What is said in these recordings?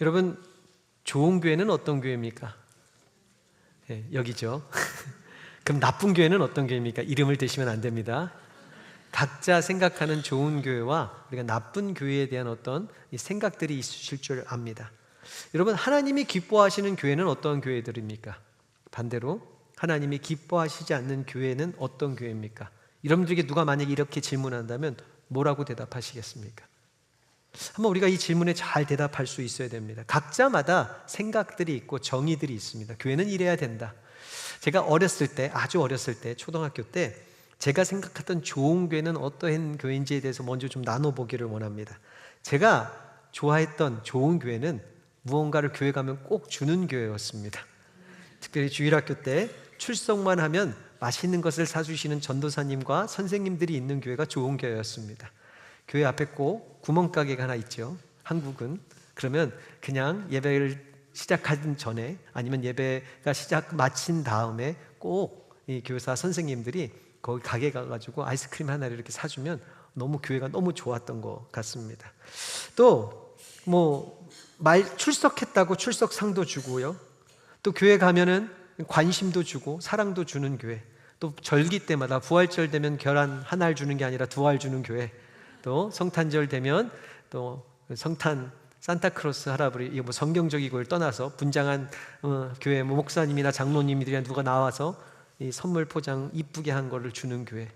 여러분, 좋은 교회는 어떤 교회입니까? 네, 여기죠. 그럼 나쁜 교회는 어떤 교회입니까? 이름을 대시면 안 됩니다. 각자 생각하는 좋은 교회와 우리가 나쁜 교회에 대한 어떤 생각들이 있으실 줄 압니다. 여러분, 하나님이 기뻐하시는 교회는 어떤 교회들입니까? 반대로 하나님이 기뻐하시지 않는 교회는 어떤 교회입니까? 여러분들에게 누가 만약에 이렇게 질문한다면 뭐라고 대답하시겠습니까? 한번 우리가 이 질문에 잘 대답할 수 있어야 됩니다. 각자마다 생각들이 있고 정의들이 있습니다. 교회는 이래야 된다. 제가 어렸을 때, 아주 어렸을 때, 초등학교 때 제가 생각했던 좋은 교회는 어떠한 교회인지에 대해서 먼저 좀 나눠보기를 원합니다. 제가 좋아했던 좋은 교회는 무언가를 교회 가면 꼭 주는 교회였습니다. 특별히 주일학교 때 출석만 하면 맛있는 것을 사주시는 전도사님과 선생님들이 있는 교회가 좋은 교회였습니다. 교회 앞에 꼭 구멍가게가 하나 있죠. 한국은. 그러면 그냥 예배를 시작하기 전에 아니면 예배가 마친 다음에 꼭 이 교사 선생님들이 거기 가게 가가지고 아이스크림 하나를 이렇게 사주면 너무 교회가 너무 좋았던 것 같습니다. 또 출석했다고 출석상도 주고요. 또 교회 가면은 관심도 주고 사랑도 주는 교회. 또 절기 때마다 부활절 되면 계란 하나를 주는 게 아니라 두 알 주는 교회. 또 성탄절 되면 또 성탄 산타크로스 할아버지, 이거 성경적이고를 떠나서 분장한 교회 목사님이나 장로님들이나 누가 나와서 이 선물 포장 이쁘게 한 거를 주는 교회,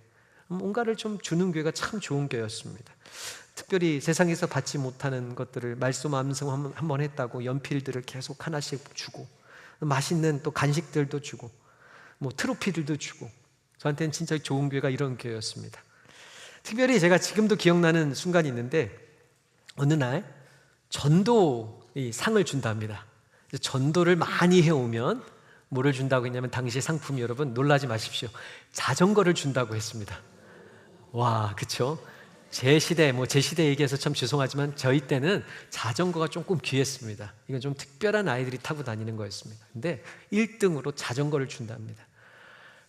뭔가를 좀 주는 교회가 참 좋은 교회였습니다. 특별히 세상에서 받지 못하는 것들을 말씀 암송 한번 했다고 연필들을 계속 하나씩 주고, 맛있는 또 간식들도 주고, 트로피들도 주고, 저한테는 진짜 좋은 교회가 이런 교회였습니다. 특별히 제가 지금도 기억나는 순간이 있는데, 어느 날 전도 상을 준답니다. 전도를 많이 해오면 뭐를 준다고 했냐면, 당시 상품이, 여러분 놀라지 마십시오, 자전거를 준다고 했습니다. 와, 그쵸? 제 시대 얘기해서 참 죄송하지만 저희 때는 자전거가 조금 귀했습니다. 이건 좀 특별한 아이들이 타고 다니는 거였습니다. 근데 1등으로 자전거를 준답니다.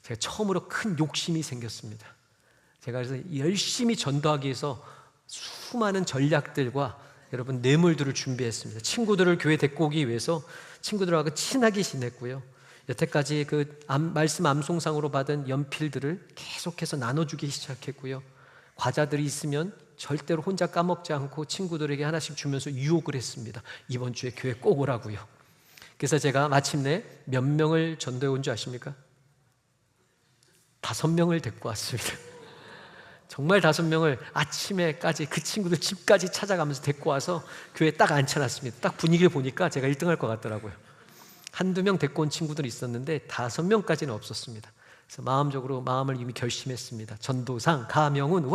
제가 처음으로 큰 욕심이 생겼습니다. 제가 그래서 열심히 전도하기 위해서 수많은 전략들과 여러분 뇌물들을 준비했습니다. 친구들을 교회 데리고 오기 위해서 친구들하고 친하게 지냈고요. 여태까지 그 말씀 암송상으로 받은 연필들을 계속해서 나눠주기 시작했고요. 과자들이 있으면 절대로 혼자 까먹지 않고 친구들에게 하나씩 주면서 유혹을 했습니다. 이번 주에 교회 꼭 오라고요. 그래서 제가 마침내 몇 명을 전도해 온 줄 아십니까? 5명을 데리고 왔습니다. 정말 5명을 아침에까지 그 친구들 집까지 찾아가면서 데리고 와서 교회에 딱 앉혀놨습니다. 딱 분위기를 보니까 제가 1등 할 것 같더라고요. 한두 명 데리고 온 친구들이 있었는데 5명까지는 없었습니다. 그래서 마음을 이미 결심했습니다. 전도상 가명은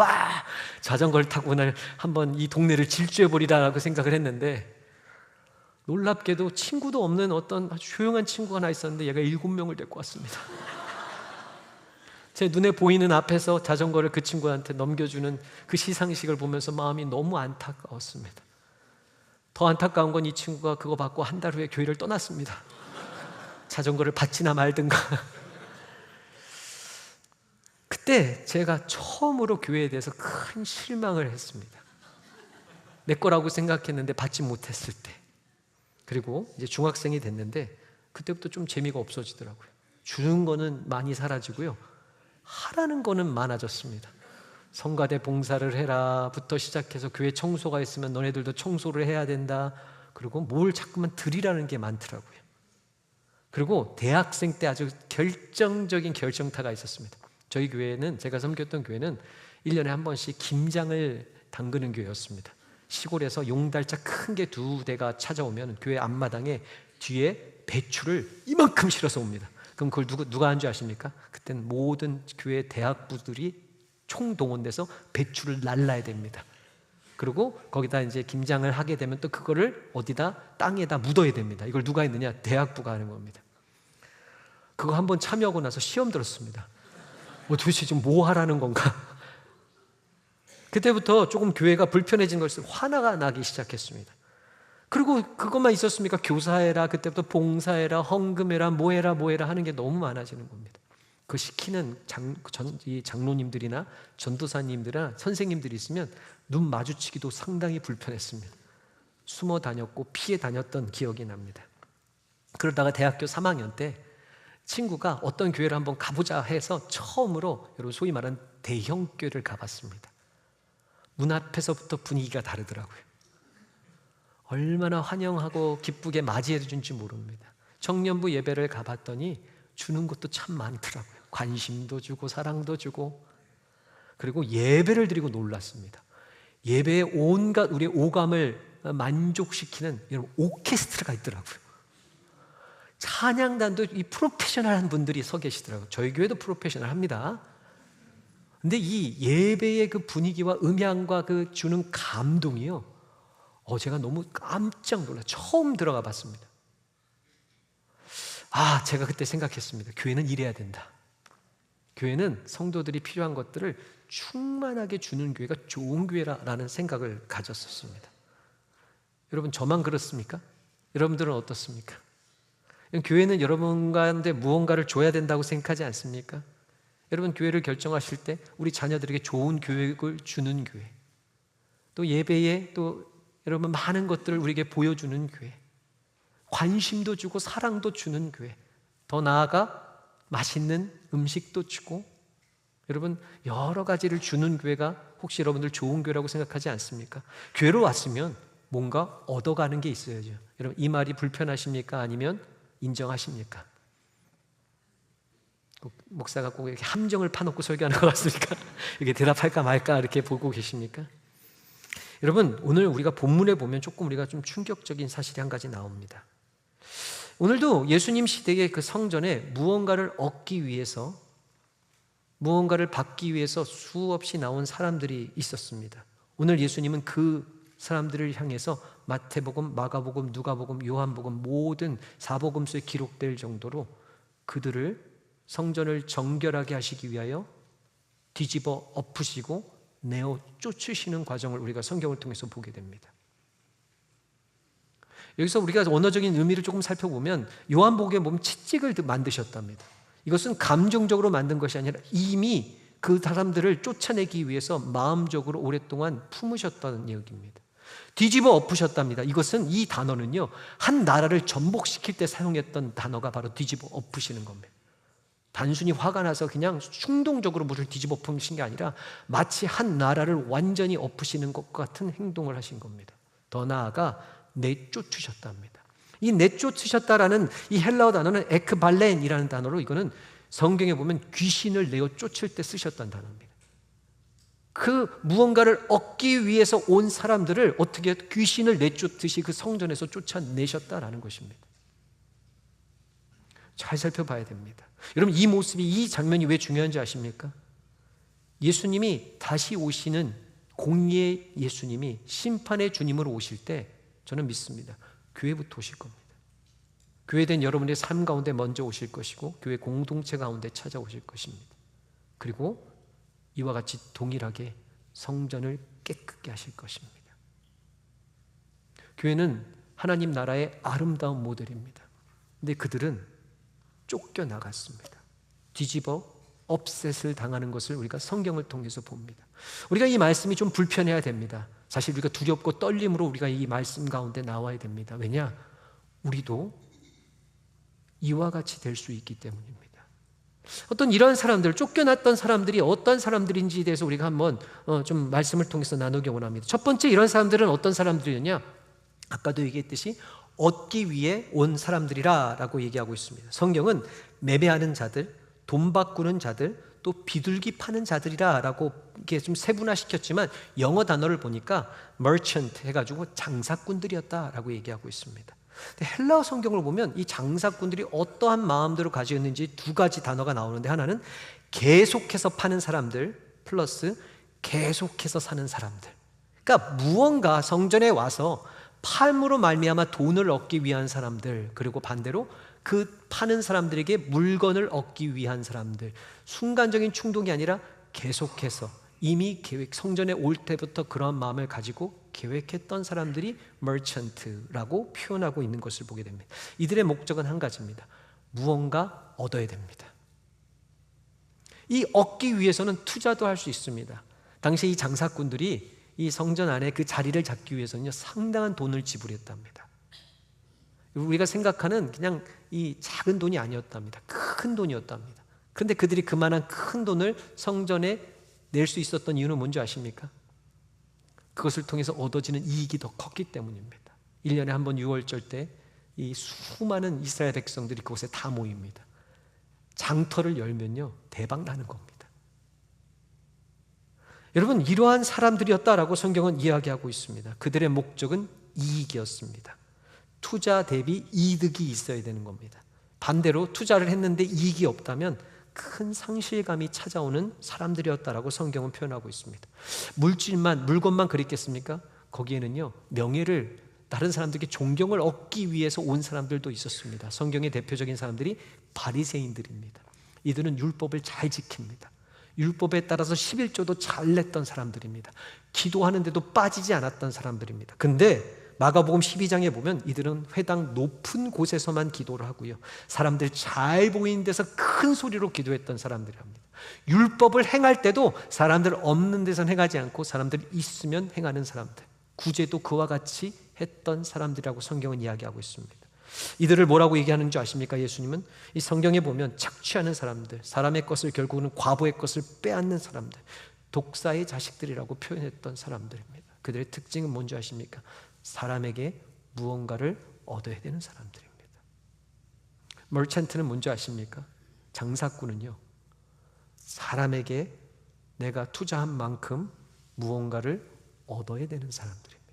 자전거를 타고 오늘 한번 이 동네를 질주해버리라고 생각을 했는데, 놀랍게도 친구도 없는 어떤 아주 조용한 친구가 하나 있었는데 얘가 7명을 데리고 왔습니다. 제 눈에 보이는 앞에서 자전거를 그 친구한테 넘겨주는 그 시상식을 보면서 마음이 너무 안타까웠습니다. 더 안타까운 건 이 친구가 그거 받고 한 달 후에 교회를 떠났습니다. 자전거를 받지나 말든가. 그때 제가 처음으로 교회에 대해서 큰 실망을 했습니다. 내 거라고 생각했는데 받지 못했을 때. 그리고 이제 중학생이 됐는데 그때부터 좀 재미가 없어지더라고요. 주는 거는 많이 사라지고요, 하라는 거는 많아졌습니다. 성가대 봉사를 해라부터 시작해서 교회 청소가 있으면 너네들도 청소를 해야 된다. 그리고 뭘 자꾸만 드리라는 게 많더라고요. 그리고 대학생 때 아주 결정적인 결정타가 있었습니다. 저희 교회는, 제가 섬겼던 교회는 1년에 한 번씩 김장을 담그는 교회였습니다. 시골에서 용달차 큰 게 2대가 찾아오면 교회 앞마당에 뒤에 배추를 이만큼 실어서 옵니다. 그럼 그걸 누가 한 줄 아십니까? 그때는 모든 교회 대학부들이 총동원돼서 배추를 날라야 됩니다. 그리고 거기다 이제 김장을 하게 되면 또 그거를 어디다 땅에다 묻어야 됩니다. 이걸 누가 했느냐? 대학부가 하는 겁니다. 그거 한번 참여하고 나서 시험 들었습니다. 도대체 지금 뭐 하라는 건가? 그때부터 조금 교회가 불편해진 것을 화나가 나기 시작했습니다. 그리고 그것만 있었습니까? 교사해라, 그때부터 봉사해라, 헌금해라, 뭐해라 하는 게 너무 많아지는 겁니다. 그 시키는 장로님들이나 전도사님들이나 선생님들이 있으면 눈 마주치기도 상당히 불편했습니다. 숨어 다녔고 피해 다녔던 기억이 납니다. 그러다가 대학교 3학년 때 친구가 어떤 교회를 한번 가보자 해서 처음으로 여러분 소위 말하는 대형 교회를 가봤습니다. 문 앞에서부터 분위기가 다르더라고요. 얼마나 환영하고 기쁘게 맞이해 준지 모릅니다. 청년부 예배를 가봤더니 주는 것도 참 많더라고요. 관심도 주고 사랑도 주고, 그리고 예배를 드리고 놀랐습니다. 예배에 온갖 우리의 오감을 만족시키는 이런 오케스트라가 있더라고요. 찬양단도 이 프로페셔널한 분들이 서 계시더라고요. 저희 교회도 프로페셔널합니다. 근데 이 예배의 그 분위기와 음향과 그 주는 감동이요, 제가 너무 깜짝 놀라 처음 들어가 봤습니다. 제가 그때 생각했습니다. 교회는 이래야 된다. 교회는 성도들이 필요한 것들을 충만하게 주는 교회가 좋은 교회라는 생각을 가졌었습니다. 여러분, 저만 그렇습니까? 여러분들은 어떻습니까? 교회는 여러분 가운데 무언가를 줘야 된다고 생각하지 않습니까? 여러분, 교회를 결정하실 때 우리 자녀들에게 좋은 교육을 주는 교회, 또 예배에 또 여러분 많은 것들을 우리에게 보여주는 교회, 관심도 주고 사랑도 주는 교회, 더 나아가 맛있는 음식도 주고 여러분 여러 가지를 주는 교회가 혹시 여러분들 좋은 교회라고 생각하지 않습니까? 교회로 왔으면 뭔가 얻어가는 게 있어야죠. 여러분, 이 말이 불편하십니까? 아니면 인정하십니까? 목사가 꼭 이렇게 함정을 파놓고 설교하는 것 같습니까? 이게 대답할까 말까 이렇게 보고 계십니까? 여러분, 오늘 우리가 본문에 보면 조금 우리가 좀 충격적인 사실이 한 가지 나옵니다. 오늘도 예수님 시대의 그 성전에 무언가를 얻기 위해서, 무언가를 받기 위해서 수없이 나온 사람들이 있었습니다. 오늘 예수님은 그 사람들을 향해서 마태복음, 마가복음, 누가복음, 요한복음 모든 사복음서에 기록될 정도로 그들을 성전을 정결하게 하시기 위하여 뒤집어 엎으시고 내어 쫓으시는 과정을 우리가 성경을 통해서 보게 됩니다. 여기서 우리가 언어적인 의미를 조금 살펴보면 요한복음에 보면 채찍을 만드셨답니다. 이것은 감정적으로 만든 것이 아니라 이미 그 사람들을 쫓아내기 위해서 마음적으로 오랫동안 품으셨다는 얘기입니다. 뒤집어 엎으셨답니다. 이것은, 이 단어는요, 한 나라를 전복시킬 때 사용했던 단어가 바로 뒤집어 엎으시는 겁니다. 단순히 화가 나서 그냥 충동적으로 물을 뒤집어 엎으신 게 아니라 마치 한 나라를 완전히 엎으시는 것 같은 행동을 하신 겁니다. 더 나아가 내쫓으셨답니다. 이 내쫓으셨다라는 이 헬라어 단어는 에크발렌이라는 단어로, 이거는 성경에 보면 귀신을 내어 쫓을 때 쓰셨던 단어입니다. 그 무언가를 얻기 위해서 온 사람들을 어떻게 귀신을 내쫓듯이 그 성전에서 쫓아내셨다라는 것입니다. 잘 살펴봐야 됩니다. 여러분, 이 모습이, 이 장면이 왜 중요한지 아십니까? 예수님이 다시 오시는 공의의 예수님이 심판의 주님으로 오실 때 저는 믿습니다. 교회부터 오실 겁니다. 교회된 여러분의 삶 가운데 먼저 오실 것이고 교회 공동체 가운데 찾아오실 것입니다. 그리고 이와 같이 동일하게 성전을 깨끗게 하실 것입니다. 교회는 하나님 나라의 아름다운 모델입니다. 근데 그들은 쫓겨나갔습니다. 뒤집어 업셋을 당하는 것을 우리가 성경을 통해서 봅니다. 우리가 이 말씀이 좀 불편해야 됩니다. 사실 우리가 두렵고 떨림으로 우리가 이 말씀 가운데 나와야 됩니다. 왜냐? 우리도 이와 같이 될 수 있기 때문입니다. 어떤 이런 사람들, 쫓겨났던 사람들이 어떤 사람들인지에 대해서 우리가 한번 좀 말씀을 통해서 나누기 원합니다. 첫 번째, 이런 사람들은 어떤 사람들이었냐? 아까도 얘기했듯이 얻기 위해 온 사람들이라 라고 얘기하고 있습니다. 성경은 매매하는 자들, 돈 바꾸는 자들, 또 비둘기 파는 자들이라 라고 이렇게 좀 세분화시켰지만 영어 단어를 보니까 merchant 해가지고 장사꾼들이었다 라고 얘기하고 있습니다. 헬라어 성경을 보면 이 장사꾼들이 어떠한 마음들을 가지고 있는지 두 가지 단어가 나오는데, 하나는 계속해서 파는 사람들 플러스 계속해서 사는 사람들. 그러니까 무언가 성전에 와서 팔므로 말미암아 돈을 얻기 위한 사람들, 그리고 반대로 그 파는 사람들에게 물건을 얻기 위한 사람들. 순간적인 충동이 아니라 계속해서 이미 성전에 올 때부터 그런 마음을 가지고 계획했던 사람들이 merchant라고 표현하고 있는 것을 보게 됩니다. 이들의 목적은 한 가지입니다. 무언가 얻어야 됩니다. 이 얻기 위해서는 투자도 할 수 있습니다. 당시 이 장사꾼들이 이 성전 안에 그 자리를 잡기 위해서는요, 상당한 돈을 지불했답니다. 우리가 생각하는 그냥 이 작은 돈이 아니었답니다. 큰 돈이었답니다. 그런데 그들이 그만한 큰 돈을 성전에 낼 수 있었던 이유는 뭔지 아십니까? 그것을 통해서 얻어지는 이익이 더 컸기 때문입니다. 1년에 한 번 유월절 때 이 수많은 이스라엘 백성들이 그곳에 다 모입니다. 장터를 열면요, 대박 나는 겁니다. 여러분, 이러한 사람들이었다라고 성경은 이야기하고 있습니다. 그들의 목적은 이익이었습니다. 투자 대비 이득이 있어야 되는 겁니다. 반대로 투자를 했는데 이익이 없다면 큰 상실감이 찾아오는 사람들이었다라고 성경은 표현하고 있습니다. 물건만 그랬겠습니까? 거기에는요, 명예를, 다른 사람들에게 존경을 얻기 위해서 온 사람들도 있었습니다. 성경의 대표적인 사람들이 바리새인들입니다. 이들은 율법을 잘 지킵니다. 율법에 따라서 11조도 잘 냈던 사람들입니다. 기도하는데도 빠지지 않았던 사람들입니다. 근데 마가복음 12장에 보면 이들은 회당 높은 곳에서만 기도를 하고요, 사람들 잘 보이는 데서 큰 소리로 기도했던 사람들입니다. 율법을 행할 때도 사람들 없는 데서 행하지 않고 사람들 있으면 행하는 사람들, 구제도 그와 같이 했던 사람들이라고 성경은 이야기하고 있습니다. 이들을 뭐라고 얘기하는 줄 아십니까? 예수님은 이 성경에 보면 착취하는 사람들, 사람의 것을 결국은 과부의 것을 빼앗는 사람들, 독사의 자식들이라고 표현했던 사람들입니다. 그들의 특징은 뭔지 아십니까? 사람에게 무언가를 얻어야 되는 사람들입니다. 머천트는 뭔지 아십니까? 장사꾼은요, 사람에게 내가 투자한 만큼 무언가를 얻어야 되는 사람들입니다.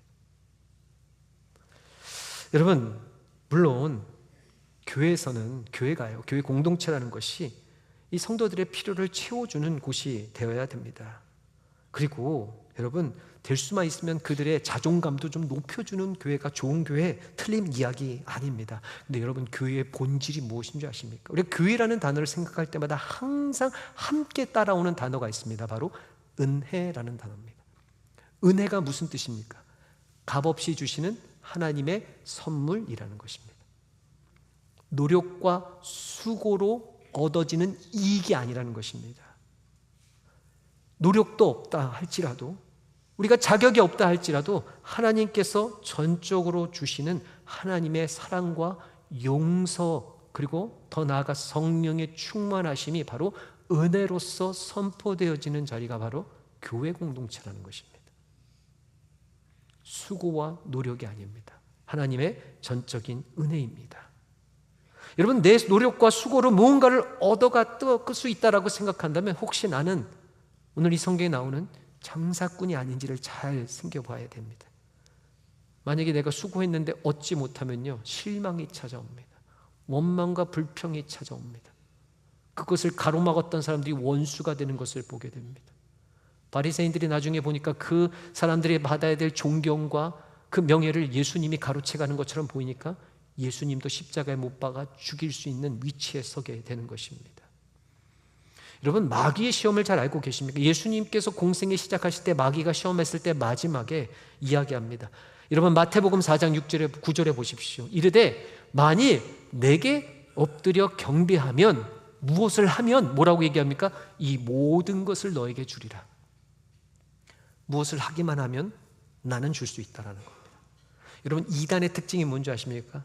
여러분, 물론 교회에서는, 교회가요, 교회 공동체라는 것이 이 성도들의 필요를 채워주는 곳이 되어야 됩니다. 그리고 여러분, 될 수만 있으면 그들의 자존감도 좀 높여주는 교회가 좋은 교회, 틀린 이야기 아닙니다. 근데 여러분, 교회의 본질이 무엇인 줄 아십니까? 우리가 교회라는 단어를 생각할 때마다 항상 함께 따라오는 단어가 있습니다. 바로 은혜라는 단어입니다. 은혜가 무슨 뜻입니까? 값없이 주시는 하나님의 선물이라는 것입니다. 노력과 수고로 얻어지는 이익이 아니라는 것입니다. 노력도 없다 할지라도, 우리가 자격이 없다 할지라도 하나님께서 전적으로 주시는 하나님의 사랑과 용서, 그리고 더 나아가 성령의 충만하심이 바로 은혜로서 선포되어지는 자리가 바로 교회 공동체라는 것입니다. 수고와 노력이 아닙니다. 하나님의 전적인 은혜입니다. 여러분, 내 노력과 수고로 무언가를 얻어갈 수 있다라고 생각한다면 혹시 나는 오늘 이 성경에 나오는 장사꾼이 아닌지를 잘 생각해봐야 됩니다. 만약에 내가 수고했는데 얻지 못하면요, 실망이 찾아옵니다. 원망과 불평이 찾아옵니다. 그것을 가로막았던 사람들이 원수가 되는 것을 보게 됩니다. 바리새인들이 나중에 보니까 그 사람들이 받아야 될 존경과 그 명예를 예수님이 가로채가는 것처럼 보이니까 예수님도 십자가에 못 박아 죽일 수 있는 위치에 서게 되는 것입니다. 여러분, 마귀의 시험을 잘 알고 계십니까? 예수님께서 공생애 시작하실 때 마귀가 시험했을 때 마지막에 이야기합니다. 여러분, 마태복음 4장 6절에 9절에 보십시오. 이르되 만일 내게 엎드려 경배하면, 무엇을 하면 뭐라고 얘기합니까? 이 모든 것을 너에게 주리라. 무엇을 하기만 하면 나는 줄 수 있다라는 겁니다. 여러분, 이단의 특징이 뭔지 아십니까?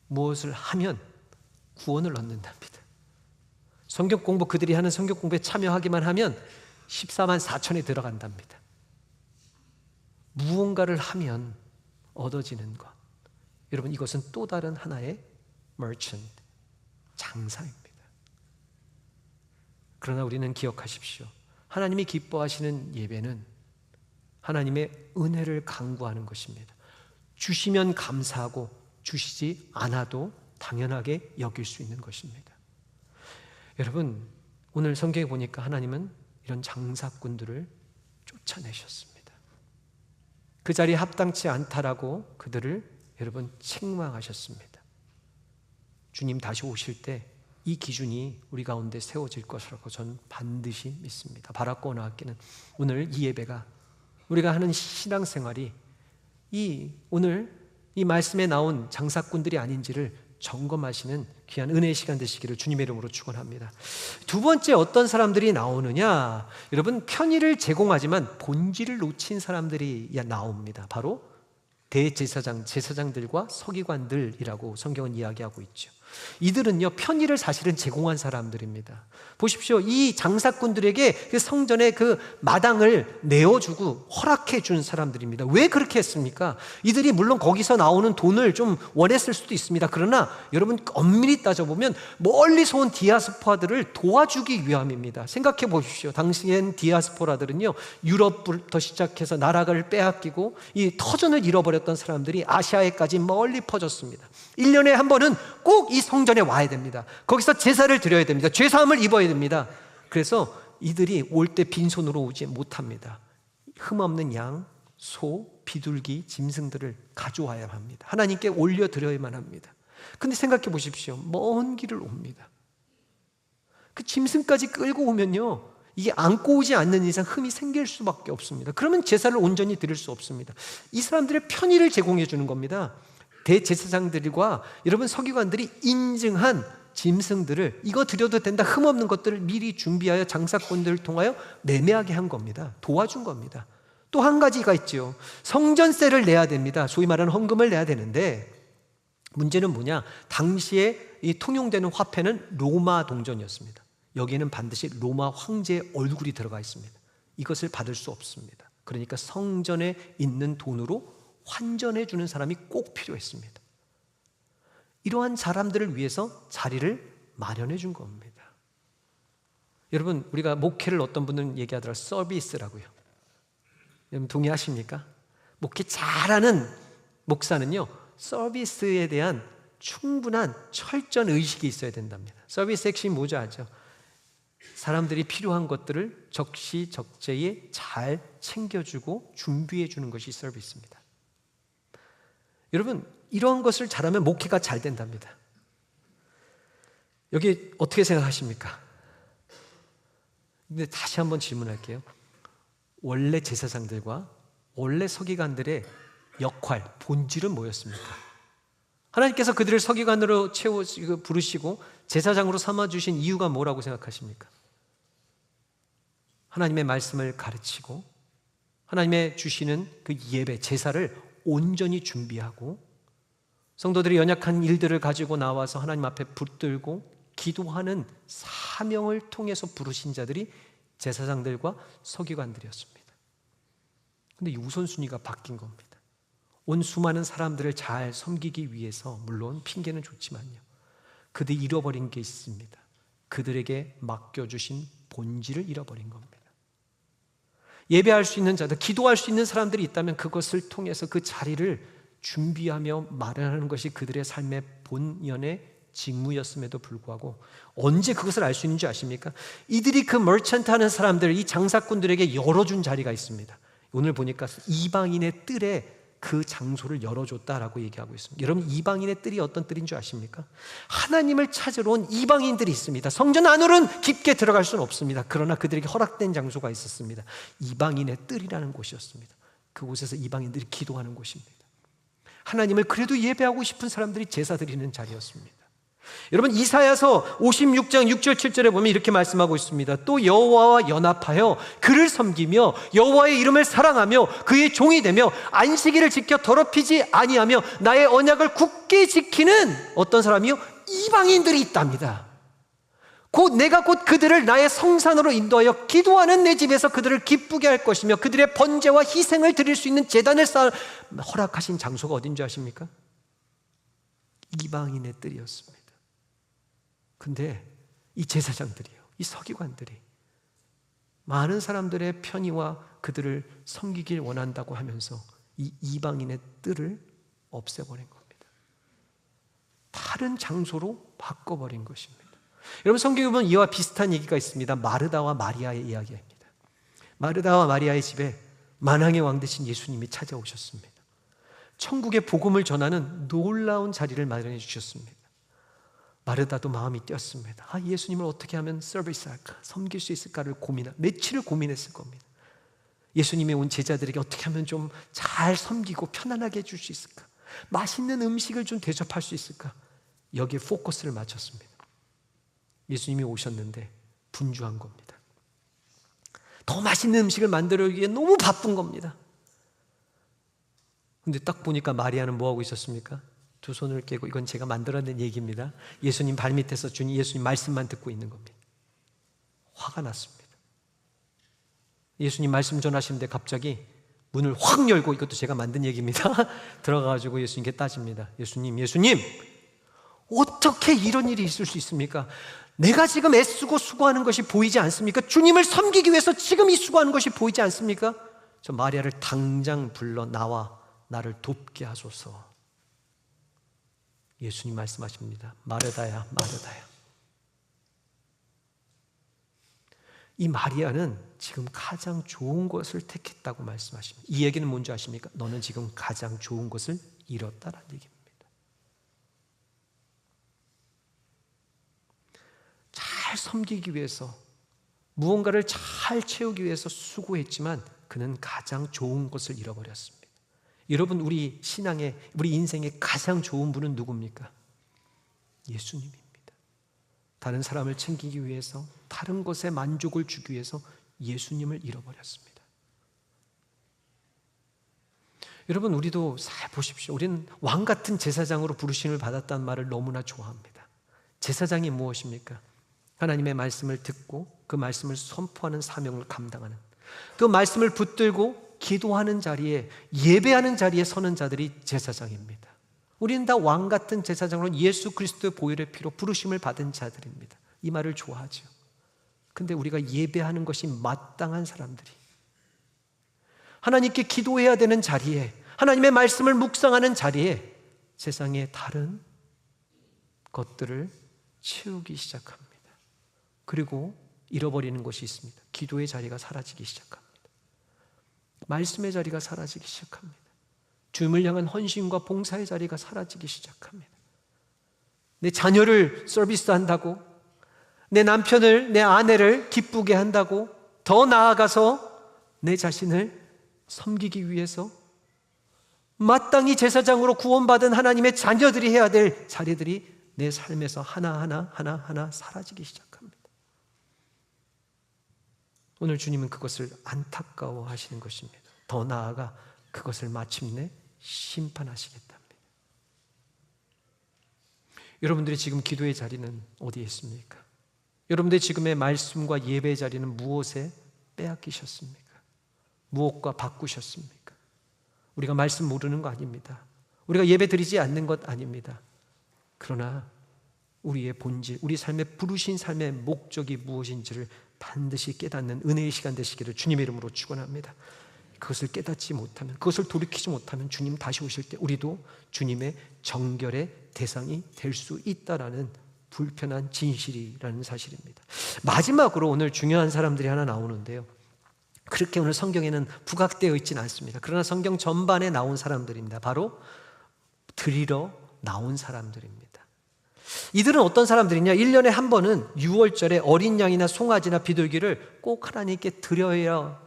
무엇을 하면 구원을 얻는답니다. 성경 공부, 그들이 하는 성경 공부에 참여하기만 하면 14만 4천에 들어간답니다. 무언가를 하면 얻어지는 것, 여러분, 이것은 또 다른 하나의 merchant, 장사입니다. 그러나 우리는 기억하십시오. 하나님이 기뻐하시는 예배는 하나님의 은혜를 강구하는 것입니다. 주시면 감사하고 주시지 않아도 당연하게 여길 수 있는 것입니다. 여러분, 오늘 성경에 보니까 하나님은 이런 장사꾼들을 쫓아내셨습니다. 그 자리에 합당치 않다라고 그들을 여러분 책망하셨습니다. 주님 다시 오실 때 이 기준이 우리 가운데 세워질 것이라고 저는 반드시 믿습니다. 바라고 나왔기는 오늘 이 예배가, 우리가 하는 신앙생활이 오늘 이 말씀에 나온 장사꾼들이 아닌지를 점검하시는 귀한 은혜의 시간 되시기를 주님의 이름으로 축원합니다. 두 번째, 어떤 사람들이 나오느냐? 여러분, 편의를 제공하지만 본질을 놓친 사람들이 나옵니다. 바로 대제사장, 제사장들과 서기관들이라고 성경은 이야기하고 있죠. 이들은요, 편의를 사실은 제공한 사람들입니다. 보십시오. 이 장사꾼들에게 그 성전의 그 마당을 내어주고 허락해 준 사람들입니다. 왜 그렇게 했습니까? 이들이 물론 거기서 나오는 돈을 좀 원했을 수도 있습니다. 그러나 여러분, 엄밀히 따져보면 멀리서 온 디아스포라들을 도와주기 위함입니다. 생각해 보십시오. 당시엔 디아스포라들은요, 유럽부터 시작해서 나라를 빼앗기고 이 터전을 잃어버렸던 사람들이 아시아에까지 멀리 퍼졌습니다. 1년에 한 번은 꼭 이 성전에 와야 됩니다. 거기서 제사를 드려야 됩니다. 죄사함을 입어야 됩니다. 그래서 이들이 올 때 빈손으로 오지 못합니다. 흠없는 양, 소, 비둘기, 짐승들을 가져와야 합니다. 하나님께 올려드려야만 합니다. 근데 생각해 보십시오. 먼 길을 옵니다. 그 짐승까지 끌고 오면요, 이게 안고 오지 않는 이상 흠이 생길 수밖에 없습니다. 그러면 제사를 온전히 드릴 수 없습니다. 이 사람들의 편의를 제공해 주는 겁니다. 대제사장들과 여러분 서기관들이 인증한 짐승들을 이거 드려도 된다, 흠없는 것들을 미리 준비하여 장사꾼들을 통하여 매매하게 한 겁니다. 도와준 겁니다. 또 한 가지가 있죠. 성전세를 내야 됩니다. 소위 말하는 헌금을 내야 되는데, 문제는 뭐냐? 당시에 이 통용되는 화폐는 로마 동전이었습니다. 여기에는 반드시 로마 황제의 얼굴이 들어가 있습니다. 이것을 받을 수 없습니다. 그러니까 성전에 있는 돈으로 환전해 주는 사람이 꼭 필요했습니다. 이러한 사람들을 위해서 자리를 마련해 준 겁니다. 여러분, 우리가 목회를 어떤 분은 얘기하더라, 서비스라고요. 여러분 동의하십니까? 목회 잘하는 목사는요, 서비스에 대한 충분한 철저한 의식이 있어야 된답니다. 서비스 핵심이 뭐죠? 아죠? 사람들이 필요한 것들을 적시적재에 잘 챙겨주고 준비해 주는 것이 서비스입니다. 여러분, 이러한 것을 잘하면 목회가 잘 된답니다. 여기 어떻게 생각하십니까? 근데 다시 한번 질문할게요. 원래 제사장들과 원래 서기관들의 역할, 본질은 뭐였습니까? 하나님께서 그들을 서기관으로 부르시고 제사장으로 삼아주신 이유가 뭐라고 생각하십니까? 하나님의 말씀을 가르치고 하나님의 주시는 그 예배, 제사를 온전히 준비하고 성도들이 연약한 일들을 가지고 나와서 하나님 앞에 붙들고 기도하는 사명을 통해서 부르신 자들이 제사장들과 서기관들이었습니다. 그런데 이 우선순위가 바뀐 겁니다. 온 수많은 사람들을 잘 섬기기 위해서, 물론 핑계는 좋지만요, 그들이 잃어버린 게 있습니다. 그들에게 맡겨주신 본질을 잃어버린 겁니다. 예배할 수 있는 자들, 기도할 수 있는 사람들이 있다면 그것을 통해서 그 자리를 준비하며 마련하는 것이 그들의 삶의 본연의 직무였음에도 불구하고 언제 그것을 알 수 있는지 아십니까? 이들이 그 머천트 하는 사람들, 이 장사꾼들에게 열어준 자리가 있습니다. 오늘 보니까 이방인의 뜰에 그 장소를 열어줬다라고 얘기하고 있습니다. 여러분, 이방인의 뜰이 어떤 뜰인 줄 아십니까? 하나님을 찾으러 온 이방인들이 있습니다. 성전 안으로는 깊게 들어갈 수는 없습니다. 그러나 그들에게 허락된 장소가 있었습니다. 이방인의 뜰이라는 곳이었습니다. 그곳에서 이방인들이 기도하는 곳입니다. 하나님을 그래도 예배하고 싶은 사람들이 제사 드리는 자리였습니다. 여러분, 이사야서 56장 6절 7절에 보면 이렇게 말씀하고 있습니다. 또 여호와와 연합하여 그를 섬기며 여호와의 이름을 사랑하며 그의 종이 되며 안식일을 지켜 더럽히지 아니하며 나의 언약을 굳게 지키는 어떤 사람이요? 이방인들이 있답니다. 내가 곧 그들을 나의 성산으로 인도하여 기도하는 내 집에서 그들을 기쁘게 할 것이며 그들의 번제와 희생을 드릴 수 있는 제단을 허락하신 장소가 어딘지 아십니까? 이방인의 뜰이었습니다. 근데 이 제사장들이요, 이 서기관들이 많은 사람들의 편의와 그들을 섬기길 원한다고 하면서 이 이방인의 뜰을 없애버린 겁니다. 다른 장소로 바꿔버린 것입니다. 여러분, 성경에 보면 이와 비슷한 얘기가 있습니다. 마르다와 마리아의 이야기입니다. 마르다와 마리아의 집에 만왕의 왕 되신 예수님이 찾아오셨습니다. 천국의 복음을 전하는 놀라운 자리를 마련해 주셨습니다. 마르다도 마음이 뛰었습니다. 예수님을 어떻게 하면 서비스할까, 섬길 수 있을까를 며칠을 고민했을 겁니다. 예수님이 온 제자들에게 어떻게 하면 좀 잘 섬기고 편안하게 해줄 수 있을까, 맛있는 음식을 좀 대접할 수 있을까, 여기에 포커스를 맞췄습니다. 예수님이 오셨는데 분주한 겁니다. 더 맛있는 음식을 만들기 위해 너무 바쁜 겁니다. 근데 딱 보니까 마리아는 뭐하고 있었습니까? 두 손을 깨고, 이건 제가 만들어낸 얘기입니다. 예수님 발밑에서 예수님 말씀만 듣고 있는 겁니다. 화가 났습니다. 예수님 말씀 전하시는데 갑자기 문을 확 열고, 이것도 제가 만든 얘기입니다. 들어가가지고 예수님께 따집니다. 예수님, 어떻게 이런 일이 있을 수 있습니까? 내가 지금 애쓰고 수고하는 것이 보이지 않습니까? 주님을 섬기기 위해서 지금 이 수고하는 것이 보이지 않습니까? 저 마리아를 당장 불러 나와 나를 돕게 하소서. 예수님 말씀하십니다. 마르다야, 마르다야. 이 마리아는 지금 가장 좋은 것을 택했다고 말씀하십니다. 이 얘기는 뭔지 아십니까? 너는 지금 가장 좋은 것을 잃었다라는 얘기입니다. 잘 섬기기 위해서, 무언가를 잘 채우기 위해서 수고했지만 그는 가장 좋은 것을 잃어버렸습니다. 여러분, 우리 인생의 가장 좋은 분은 누굽니까? 예수님입니다. 다른 사람을 챙기기 위해서, 다른 것에 만족을 주기 위해서 예수님을 잃어버렸습니다. 여러분, 우리도 잘 보십시오. 우리는 왕 같은 제사장으로 부르심을 받았다는 말을 너무나 좋아합니다. 제사장이 무엇입니까? 하나님의 말씀을 듣고 그 말씀을 선포하는 사명을 감당하는, 그 말씀을 붙들고 기도하는 자리에, 예배하는 자리에 서는 자들이 제사장입니다. 우리는 다 왕 같은 제사장으로 예수 그리스도의 보혈의 피로 부르심을 받은 자들입니다. 이 말을 좋아하죠. 근데 우리가 예배하는 것이 마땅한 사람들이, 하나님께 기도해야 되는 자리에, 하나님의 말씀을 묵상하는 자리에 세상의 다른 것들을 채우기 시작합니다. 그리고 잃어버리는 것이 있습니다. 기도의 자리가 사라지기 시작합니다. 말씀의 자리가 사라지기 시작합니다. 주님을 향한 헌신과 봉사의 자리가 사라지기 시작합니다. 내 자녀를 서비스한다고, 내 남편을, 내 아내를 기쁘게 한다고, 더 나아가서 내 자신을 섬기기 위해서 마땅히 제사장으로 구원받은 하나님의 자녀들이 해야 될 자리들이 내 삶에서 하나하나 사라지기 시작합니다. 오늘 주님은 그것을 안타까워 하시는 것입니다. 더 나아가 그것을 마침내 심판하시겠답니다. 여러분들이 지금 기도의 자리는 어디에 있습니까? 여러분들이 지금의 말씀과 예배의 자리는 무엇에 빼앗기셨습니까? 무엇과 바꾸셨습니까? 우리가 말씀 모르는 거 아닙니다. 우리가 예배 드리지 않는 것 아닙니다. 그러나 우리의 본질, 우리 삶의 부르신 삶의 목적이 무엇인지를 반드시 깨닫는 은혜의 시간 되시기를 주님의 이름으로 축원합니다. 그것을 깨닫지 못하면, 그것을 돌이키지 못하면 주님 다시 오실 때 우리도 주님의 정결의 대상이 될 수 있다라는 불편한 진실이라는 사실입니다. 마지막으로 오늘 중요한 사람들이 하나 나오는데요, 그렇게 오늘 성경에는 부각되어 있지는 않습니다. 그러나 성경 전반에 나온 사람들입니다. 바로 드리러 나온 사람들입니다. 이들은 어떤 사람들이냐? 1년에 한 번은 유월절에 어린 양이나 송아지나 비둘기를 꼭 하나님께 드려야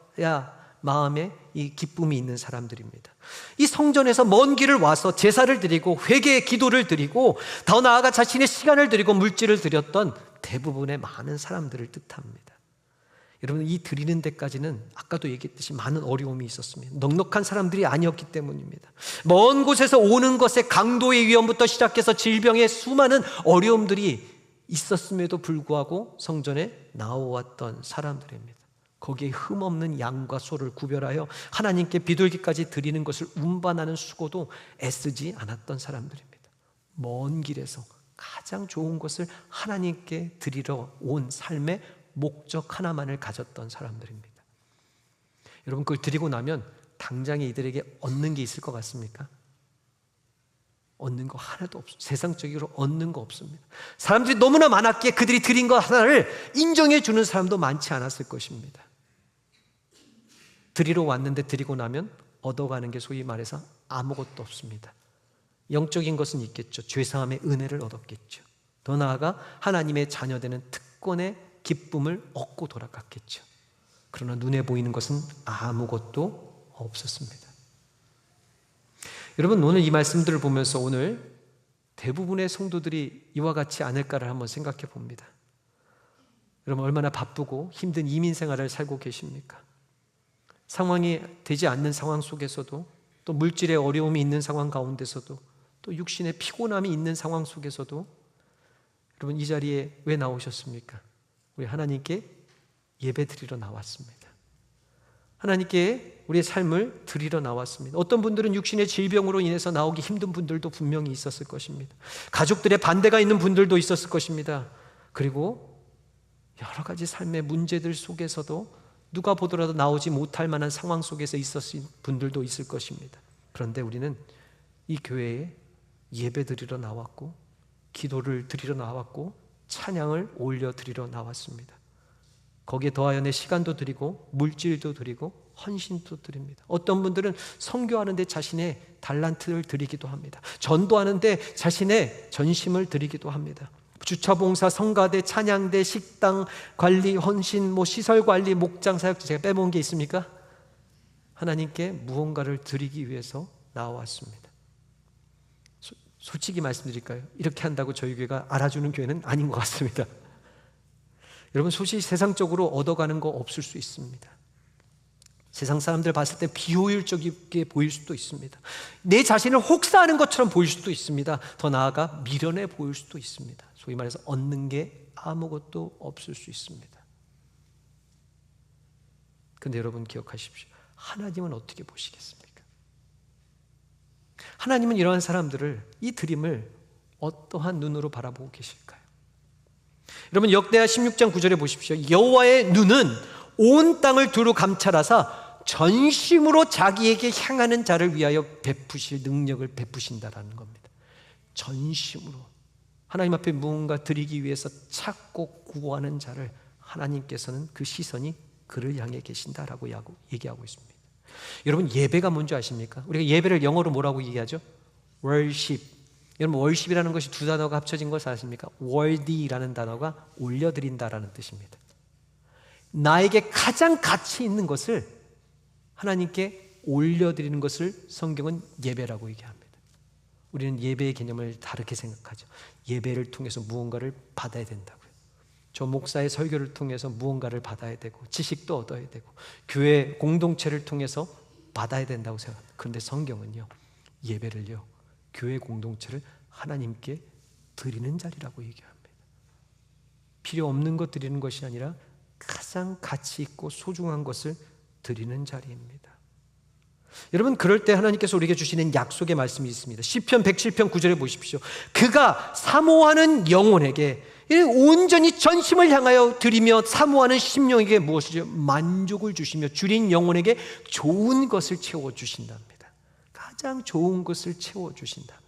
마음에 이 기쁨이 있는 사람들입니다. 이 성전에서 먼 길을 와서 제사를 드리고 회개의 기도를 드리고 더 나아가 자신의 시간을 드리고 물질을 드렸던 대부분의 많은 사람들을 뜻합니다. 여러분, 이 드리는 데까지는 아까도 얘기했듯이 많은 어려움이 있었습니다. 넉넉한 사람들이 아니었기 때문입니다. 먼 곳에서 오는 것의 강도의 위험부터 시작해서 질병의 수많은 어려움들이 있었음에도 불구하고 성전에 나와왔던 사람들입니다. 거기에 흠없는 양과 소를 구별하여 하나님께 비둘기까지 드리는 것을 운반하는 수고도 애쓰지 않았던 사람들입니다. 먼 길에서 가장 좋은 것을 하나님께 드리러 온 삶의 목적 하나만을 가졌던 사람들입니다. 여러분, 그걸 드리고 나면 당장에 이들에게 얻는 게 있을 것 같습니까? 얻는 거 하나도 없습니다. 세상적으로 얻는 거 없습니다. 사람들이 너무나 많았기에 그들이 드린 것 하나를 인정해 주는 사람도 많지 않았을 것입니다. 드리러 왔는데 드리고 나면 얻어가는 게 소위 말해서 아무것도 없습니다. 영적인 것은 있겠죠. 죄사함의 은혜를 얻었겠죠. 더 나아가 하나님의 자녀되는 특권의 기쁨을 얻고 돌아갔겠죠. 그러나 눈에 보이는 것은 아무것도 없었습니다. 여러분, 오늘 이 말씀들을 보면서 오늘 대부분의 성도들이 이와 같지 않을까를 한번 생각해 봅니다. 여러분 얼마나 바쁘고 힘든 이민 생활을 살고 계십니까? 상황이 되지 않는 상황 속에서도, 또 물질의 어려움이 있는 상황 가운데서도, 또 육신의 피곤함이 있는 상황 속에서도 여러분 이 자리에 왜 나오셨습니까? 우리 하나님께 예배 드리러 나왔습니다. 하나님께 우리의 삶을 드리러 나왔습니다. 어떤 분들은 육신의 질병으로 인해서 나오기 힘든 분들도 분명히 있었을 것입니다. 가족들의 반대가 있는 분들도 있었을 것입니다. 그리고 여러 가지 삶의 문제들 속에서도 누가 보더라도 나오지 못할 만한 상황 속에서 있었을 분들도 있을 것입니다. 그런데 우리는 이 교회에 예배 드리러 나왔고, 기도를 드리러 나왔고, 찬양을 올려 드리러 나왔습니다. 거기에 더하여 내 시간도 드리고 물질도 드리고 헌신도 드립니다. 어떤 분들은 선교하는데 자신의 달란트를 드리기도 합니다. 전도하는데 자신의 전심을 드리기도 합니다. 주차봉사, 성가대, 찬양대, 식당 관리, 헌신, 시설 관리, 목장 사역, 제가 빼먹은 게 있습니까? 하나님께 무언가를 드리기 위해서 나와왔습니다. 솔직히 말씀드릴까요? 이렇게 한다고 저희 교회가 알아주는 교회는 아닌 것 같습니다. 여러분 솔직히 세상적으로 얻어가는 거 없을 수 있습니다. 세상 사람들 봤을 때 비효율적이게 보일 수도 있습니다. 내 자신을 혹사하는 것처럼 보일 수도 있습니다. 더 나아가 미련해 보일 수도 있습니다. 소위 말해서 얻는 게 아무것도 없을 수 있습니다. 그런데 여러분 기억하십시오. 하나님은 어떻게 보시겠습니까? 하나님은 이러한 사람들을, 이 드림을 어떠한 눈으로 바라보고 계실까요? 여러분 역대하 16장 9절에 보십시오. 여호와의 눈은 온 땅을 두루 감찰하사 전심으로 자기에게 향하는 자를 위하여 베푸실 능력을 베푸신다라는 겁니다. 전심으로 하나님 앞에 무언가 드리기 위해서 찾고 구하는 자를 하나님께서는 그 시선이 그를 향해 계신다라고 얘기하고 있습니다. 여러분 예배가 뭔지 아십니까? 우리가 예배를 영어로 뭐라고 얘기하죠? worship. 여러분 월십이라는 것이 두 단어가 합쳐진 것을 아십니까? 월디라는 단어가 올려드린다라는 뜻입니다. 나에게 가장 가치 있는 것을 하나님께 올려드리는 것을 성경은 예배라고 얘기합니다. 우리는 예배의 개념을 다르게 생각하죠. 예배를 통해서 무언가를 받아야 된다고요. 저 목사의 설교를 통해서 무언가를 받아야 되고, 지식도 얻어야 되고, 교회 공동체를 통해서 받아야 된다고 생각합니다. 그런데 성경은요, 예배를요, 교회 공동체를 하나님께 드리는 자리라고 얘기합니다. 필요 없는 것 드리는 것이 아니라 가장 가치 있고 소중한 것을 드리는 자리입니다. 여러분 그럴 때 하나님께서 우리에게 주시는 약속의 말씀이 있습니다. 시편 107편 9절에 보십시오. 그가 사모하는 영혼에게 온전히 전심을 향하여 드리며 사모하는 심령에게 무엇이죠? 만족을 주시며 줄인 영혼에게 좋은 것을 채워주신답니다. 가장 좋은 것을 채워주신답니다.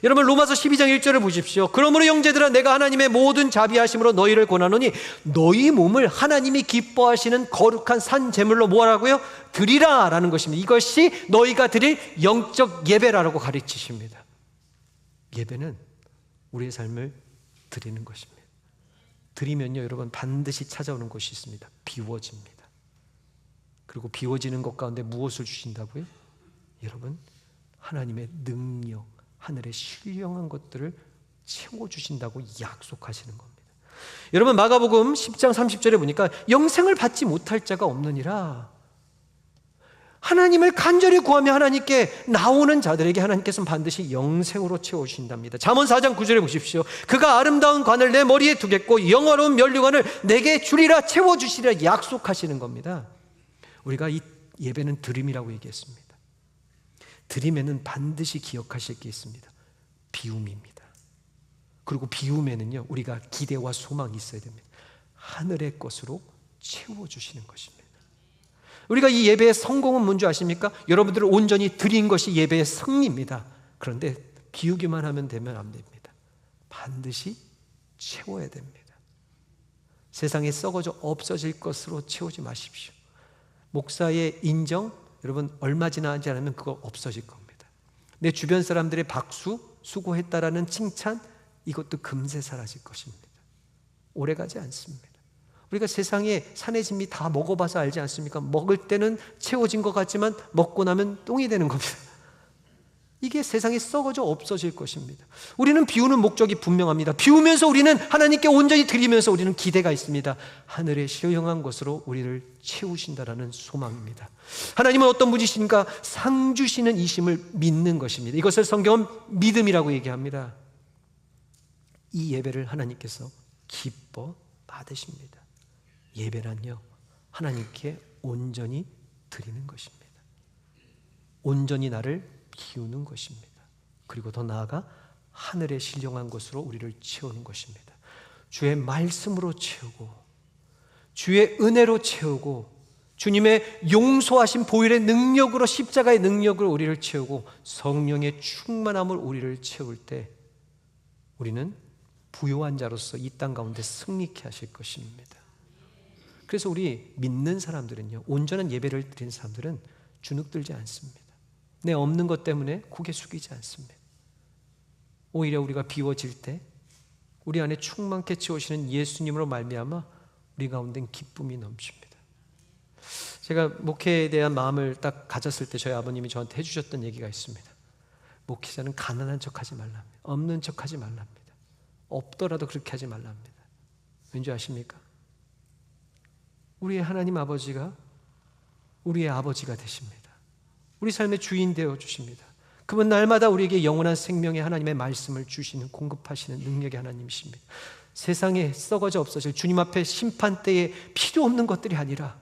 여러분 로마서 12장 1절을 보십시오. 그러므로 형제들아 내가 하나님의 모든 자비하심으로 너희를 권하노니 너희 몸을 하나님이 기뻐하시는 거룩한 산 제물로 뭐라고요? 드리라 라는 것입니다. 이것이 너희가 드릴 영적 예배라고 가르치십니다. 예배는 우리의 삶을 드리는 것입니다. 드리면요 여러분 반드시 찾아오는 것이 있습니다. 비워집니다. 그리고 비워지는 것 가운데 무엇을 주신다고요? 여러분 하나님의 능력, 하늘의 신령한 것들을 채워주신다고 약속하시는 겁니다. 여러분 마가복음 10장 30절에 보니까 영생을 받지 못할 자가 없느니라. 하나님을 간절히 구하며 하나님께 나오는 자들에게 하나님께서는 반드시 영생으로 채워주신답니다. 잠언 4장 9절에 보십시오. 그가 아름다운 관을 내 머리에 두겠고 영화로운 면류관을 내게 주리라 채워주시리라 약속하시는 겁니다. 우리가 이 예배는 드림이라고 얘기했습니다. 드림에는 반드시 기억하실 게 있습니다. 비움입니다. 그리고 비움에는요 우리가 기대와 소망이 있어야 됩니다. 하늘의 것으로 채워주시는 것입니다. 우리가 이 예배의 성공은 뭔지 아십니까? 여러분들을 온전히 드린 것이 예배의 승리입니다. 그런데 비우기만 하면 되면 안 됩니다. 반드시 채워야 됩니다. 세상에 썩어져 없어질 것으로 채우지 마십시오. 목사의 인정, 여러분 얼마 지나지 않으면 그거 없어질 겁니다. 내 주변 사람들의 박수, 수고했다라는 칭찬, 이것도 금세 사라질 것입니다. 오래가지 않습니다. 우리가 세상에 산의 진미 다 먹어봐서 알지 않습니까? 먹을 때는 채워진 것 같지만 먹고 나면 똥이 되는 겁니다. 이게 세상에 썩어져 없어질 것입니다. 우리는 비우는 목적이 분명합니다. 비우면서 우리는 하나님께 온전히 드리면서 우리는 기대가 있습니다. 하늘의 신령한 것으로 우리를 채우신다라는 소망입니다. 하나님은 어떤 분이신가? 상 주시는 이심을 믿는 것입니다. 이것을 성경은 믿음이라고 얘기합니다. 이 예배를 하나님께서 기뻐 받으십니다. 예배란요, 하나님께 온전히 드리는 것입니다. 온전히 나를 비우는 것입니다. 그리고 더 나아가 하늘의 신령한 것으로 우리를 채우는 것입니다. 주의 말씀으로 채우고, 주의 은혜로 채우고, 주님의 용서하신 보혈의 능력으로, 십자가의 능력으로 우리를 채우고, 성령의 충만함으로 우리를 채울 때 우리는 부요한 자로서 이 땅 가운데 승리케 하실 것입니다. 그래서 우리 믿는 사람들은요, 온전한 예배를 드리는 사람들은 주눅들지 않습니다. 내 없는 것 때문에 고개 숙이지 않습니다. 오히려 우리가 비워질 때 우리 안에 충만케 채우시는 예수님으로 말미암아 우리 가운데는 기쁨이 넘칩니다. 제가 목회에 대한 마음을 딱 가졌을 때 저희 아버님이 저한테 해주셨던 얘기가 있습니다. 목회자는 가난한 척하지 말랍니다. 없는 척하지 말랍니다. 없더라도 그렇게 하지 말랍니다. 왠지 아십니까? 우리의 하나님 아버지가 우리의 아버지가 되십니다. 우리 삶의 주인 되어 주십니다. 그분 날마다 우리에게 영원한 생명의 하나님의 말씀을 주시는, 공급하시는 능력의 하나님이십니다. 세상에 썩어져 없어질 주님 앞에 심판 때에 필요 없는 것들이 아니라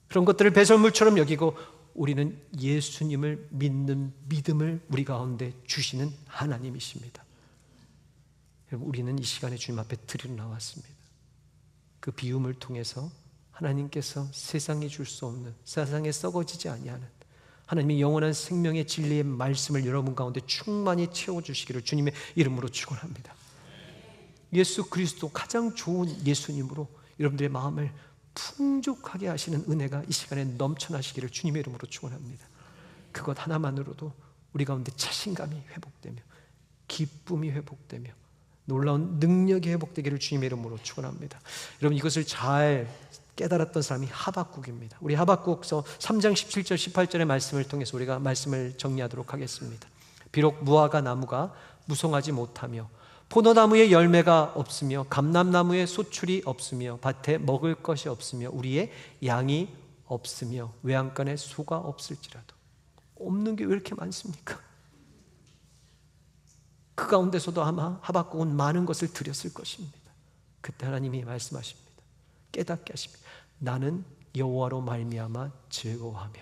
그런 것들을 배설물처럼 여기고 우리는 예수님을 믿는 믿음을 우리 가운데 주시는 하나님이십니다. 여러분, 우리는 이 시간에 주님 앞에 드리러 나왔습니다. 그 비움을 통해서 하나님께서 세상에 줄 수 없는, 세상에 썩어지지 아니하는 하나님의 영원한 생명의 진리의 말씀을 여러분 가운데 충만히 채워주시기를 주님의 이름으로 축원합니다. 예수 그리스도, 가장 좋은 예수님으로 여러분들의 마음을 풍족하게 하시는 은혜가 이 시간에 넘쳐나시기를 주님의 이름으로 축원합니다. 그것 하나만으로도 우리 가운데 자신감이 회복되며 기쁨이 회복되며 놀라운 능력이 회복되기를 주님의 이름으로 축원합니다. 여러분, 이것을 잘 깨달았던 사람이 하박국입니다. 우리 하박국서 3장 17절 18절의 말씀을 통해서 우리가 말씀을 정리하도록 하겠습니다. 비록 무화과 나무가 무성하지 못하며 포도나무에 열매가 없으며 감람나무에 소출이 없으며 밭에 먹을 것이 없으며 우리의 양이 없으며 외양간에 소가 없을지라도. 없는 게 왜 이렇게 많습니까? 그 가운데서도 아마 하박국은 많은 것을 드렸을 것입니다. 그때 하나님이 말씀하십니다. 깨닫게 하십니다. 나는 여호와로 말미암아 즐거워하며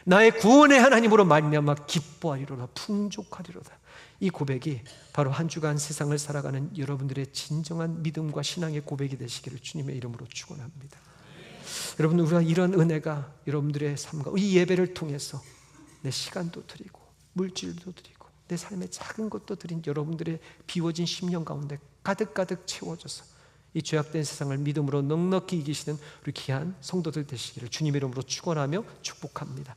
나의 구원의 하나님으로 말미암아 기뻐하리로다, 풍족하리로다. 이 고백이 바로 한 주간 세상을 살아가는 여러분들의 진정한 믿음과 신앙의 고백이 되시기를 주님의 이름으로 축원합니다. 여러분, 우리가 이런 은혜가 여러분들의 삶과 이 예배를 통해서 내 시간도 드리고 물질도 드리고 내 삶의 작은 것도 드린 여러분들의 비워진 심령 가운데 가득가득 채워져서 이 죄악된 세상을 믿음으로 넉넉히 이기시는 우리 귀한 성도들 되시기를 주님의 이름으로 축원하며 축복합니다.